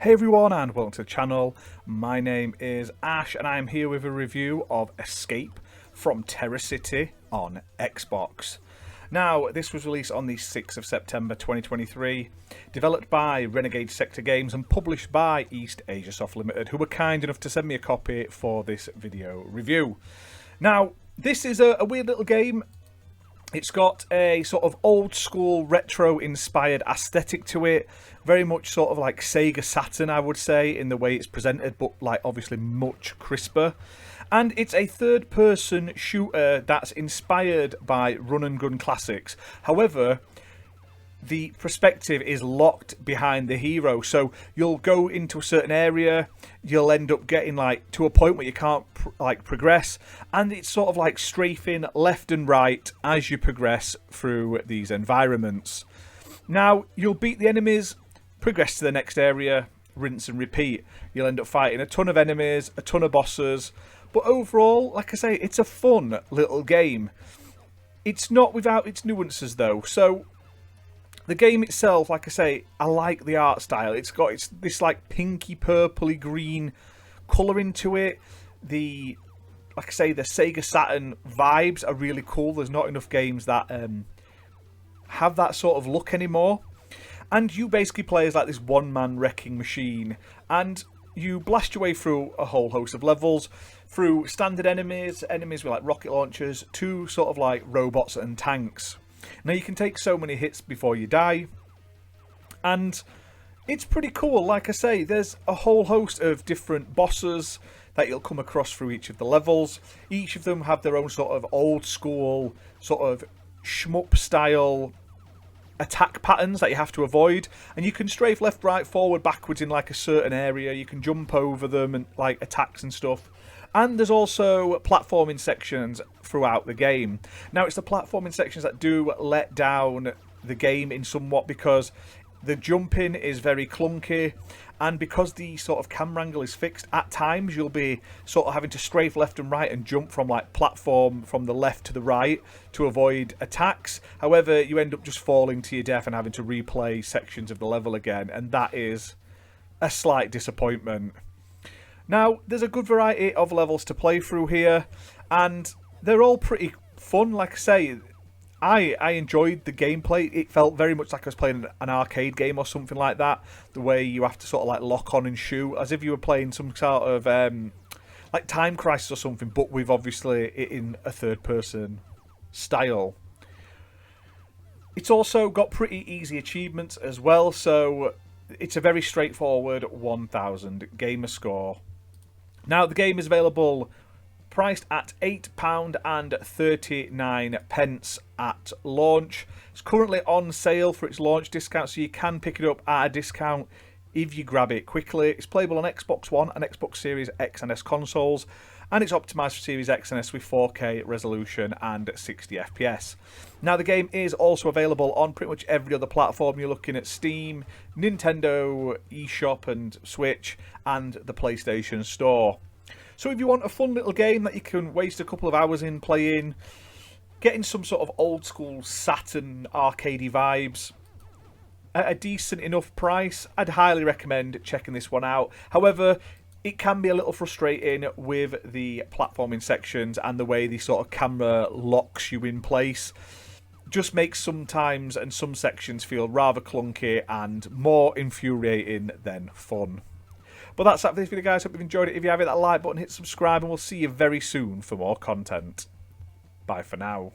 Hey everyone and welcome to the channel. My name is Ash and I am here with a review of Escape from Terror City on Xbox. Now, this was released on the 6th of September 2023, developed by Renegade Sector Games and published by eastasiasoft Limited, who were kind enough to send me a copy for this video review. Now, this is a weird little game. It's got a sort of old school retro inspired aesthetic to it, very much sort of like Sega Saturn, I would say, in the way it's presented, but like obviously much crisper. And it's a third person shooter that's inspired by run and gun classics. However, the perspective is locked behind the hero, so you'll go into a certain area, you'll end up getting like to a point where you can't progress, and it's sort of like strafing left and right as you progress through these environments. Now, you'll beat the enemies, progress to the next area, rinse and repeat. You'll end up fighting a ton of enemies, a ton of bosses, but overall, like I say, it's a fun little game. It's not without its nuances though. So the game itself, like I say, I like the art style. It's got this like pinky purpley green colouring to it. Like I say, the Sega Saturn vibes are really cool. There's not enough games that have that sort of look anymore. And you basically play as like this one-man wrecking machine, and you blast your way through a whole host of levels, through standard enemies with like rocket launchers, to sort of like robots and tanks. Now, you can take so many hits before you die, and it's pretty cool. Like I say, there's a whole host of different bosses that you'll come across through each of the levels. Each of them have their own sort of old school, sort of shmup style attack patterns that you have to avoid, and you can strafe left, right, forward, backwards in like a certain area. You can jump over them and like attacks and stuff. And there's also platforming sections throughout the game. Now, it's the platforming sections that do let down the game in somewhat, because the jumping is very clunky, and because the sort of camera angle is fixed, at times you'll be sort of having to strafe left and right and jump from like platform from the left to the right to avoid attacks. However, you end up just falling to your death and having to replay sections of the level again, and that is a slight disappointment. Now, there's a good variety of levels to play through here, and they're all pretty fun. Like I say, I enjoyed the gameplay. It felt very much like I was playing an arcade game or something like that. The way you have to sort of like lock on and shoot, as if you were playing some sort of like Time Crisis or something, but with obviously it in a third person style. It's also got pretty easy achievements as well, so it's a very straightforward 1000 gamer score. Now, the game is available priced at £8.39 at launch. It's currently on sale for its launch discount, so you can pick it up at a discount if you grab it quickly. It's playable on Xbox One and Xbox Series X and S consoles, and it's optimised for Series X and S with 4K resolution and 60 FPS. Now, the game is also available on pretty much every other platform. You're looking at Steam, Nintendo eShop and Switch, and the PlayStation Store. So if you want a fun little game that you can waste a couple of hours in playing, getting some sort of old school Saturn arcadey vibes at a decent enough price, I'd highly recommend checking this one out. However, it can be a little frustrating with the platforming sections and the way the sort of camera locks you in place. Just makes sometimes and some sections feel rather clunky and more infuriating than fun. But that's that for this video, guys. Hope you've enjoyed it. If you have, hit that like button, hit subscribe, and we'll see you very soon for more content. Bye for now.